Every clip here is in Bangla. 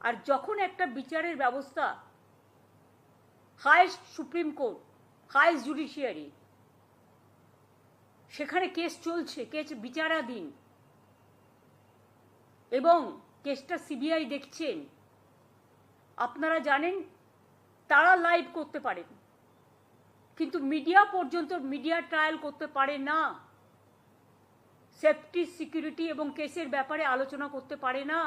আর যখন একটা বিচারের ব্যবস্থা, highest supreme court, highest judiciary, সেখানে কেস চলছে, কেস বিচারাধীন, এবং কেসটা সিবিআই দেখছেন, আপনারা জানেন তারা লাইভ করতে পারেন, কিন্তু মিডিয়া পর্যন্ত মিডিয়া ট্রায়াল করতে পারে না, সেফটি, সিকিউরিটি এবং কেসের ব্যাপারে আলোচনা করতে পারে না।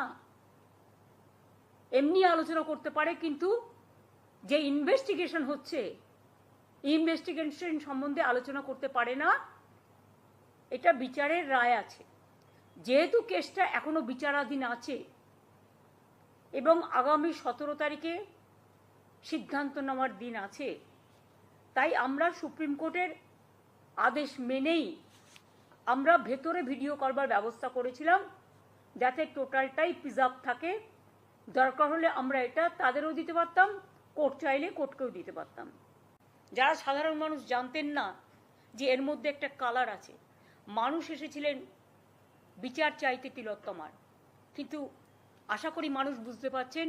এমনি আলোচনা করতে পারে, কিন্তু যে ইনভেস্টিগেশন হচ্ছে, ইনভেস্টিগেশন সম্বন্ধে আলোচনা করতে পারে না। এটা বিচারের রায় আছে। যেহেতু কেসটা এখনো বিচারাধীন আছে এবং আগামী 17 তারিখে সিদ্ধান্ত নেওয়ার দিন আছে, তাই আমরা সুপ্রিম কোর্টের আদেশ মেনেই আমরা ভেতরে ভিডিও করবার ব্যবস্থা করেছিলাম, যাতে টোটালটাই প্রিজার্ভ থাকে। দরকার হলে আমরা এটা তাদেরও দিতে পারতাম, কোর্ট চাইলে কোর্টকেও দিতে পারতাম। যারা সাধারণ মানুষ জানতেন না যে এর মধ্যে একটা কালার আছে, মানুষ এসেছিলেন বিচার চাইতে তিলোত্তমার, কিন্তু আশা করি মানুষ বুঝতে পারছেন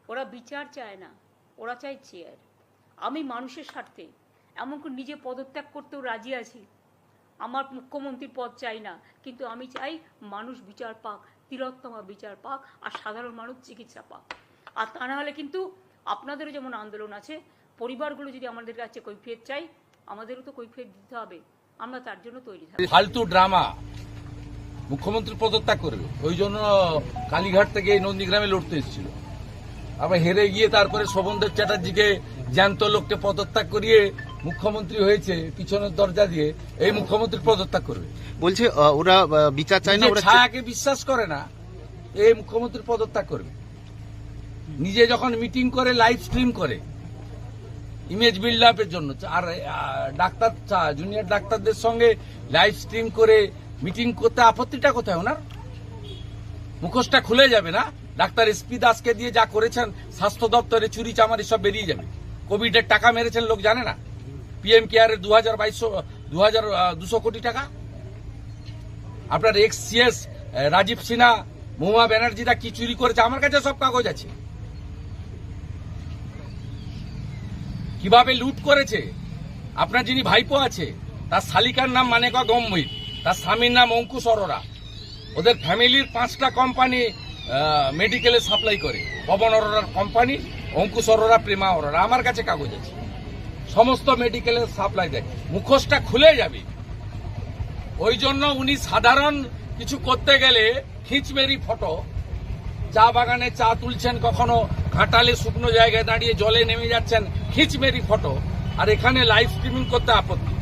ওরা বিচার চায় না, ওরা চায় চেয়ার। আমি মানুষের স্বার্থে এমনকি নিজে পদত্যাগ করতেও রাজি আছি, আমার মুখ্যমন্ত্রীর পদ চাই না, কিন্তু আমি চাই মানুষ বিচার পাক, তিলোত্তমা বিচার পাক, আর সাধারণ মানুষ চিকিৎসা পাক। আর তা না হলে কিন্তু আপনাদেরও যেমন আন্দোলন আছে, পরিবারগুলো যদি আমাদের কাছে কৈফিয়ত চাই, আমাদেরও তো কৈফিয়ত দিতে হবে, আমরা তার জন্য তৈরি থাকি। ফালতু ড্রামা, মুখ্যমন্ত্রী পদত্যাগ করবে, ওই জন্য কালীঘাট থেকে নন্দীগ্রামে লড়তে এসেছিল। আবার হেরে গিয়ে তারপরে শোভনদেব চ্যাটার্জিকে জ্যান্ত লোককে পদত্যাগ করিয়ে মুখ্যমন্ত্রী হয়েছে পিছনের দরজা দিয়ে। এই মুখ্যমন্ত্রী পদত্যাগ করবে বলছে, ওরা বিচার চায় না, ওরা ছায়াকে বিশ্বাস করে না। এই মুখ্যমন্ত্রী পদত্যাগ করবে। নিজে যখন মিটিং করে লাইভ স্ট্রিম করে ইমেজ বিল্ড আপের জন্য, আর ডাক্তার জুনিয়র ডাক্তারদের সঙ্গে লাইভ স্ট্রিম করে মিটিং করতে আপত্তিটা কোথায় ওনার? মুখোশটা খুলে যাবে না? ডাক্তার এসপি দাসকে দিয়ে যা করেছেন স্বাস্থ্য দপ্তরে চুরি চামারি সব বেরিয়ে যাবে। কোভিডের টাকা মেরেছেন লোক জানে না? পিএম কেয়ারের 2200 কোটি টাকা। আপনার এক্স সিএস রাজীব সিনহা, মহুয়া ব্যানার্জিরা কি চুরি করেছে, আমার কাছে সব কাগজ আছে। কিভাবে লুট করেছে। আপনার যিনি ভাইপো আছে তার শালিকার নাম মানেকা গম্ভীর, তার স্বামীর নাম অঙ্কুশ অরোরা। ওদের ফ্যামিলির 5টা কোম্পানি মেডিকেলে সাপ্লাই করে, পবন অরোরার কোম্পানি, অঙ্কুশ অরোরা, প্রেমা অরোরা। আমার কাছে কাগজ আছে, সমস্ত মেডিকেলে সাপ্লাই দেয়। মুখোশটা খুলে যাবে। ওই জন্য উনি সাধারণ কিছু করতে গেলে খিঁচমেরি ফটো, চা বাগানে চা তুলছেন, কখনো ঘাটালে শুকনো জায়গায় দাঁড়িয়ে জলে নেমে যাচ্ছেন, খিঁচমেরি ফটো, আর এখানে লাইভ স্ট্রিমিং করতে আপত্তি।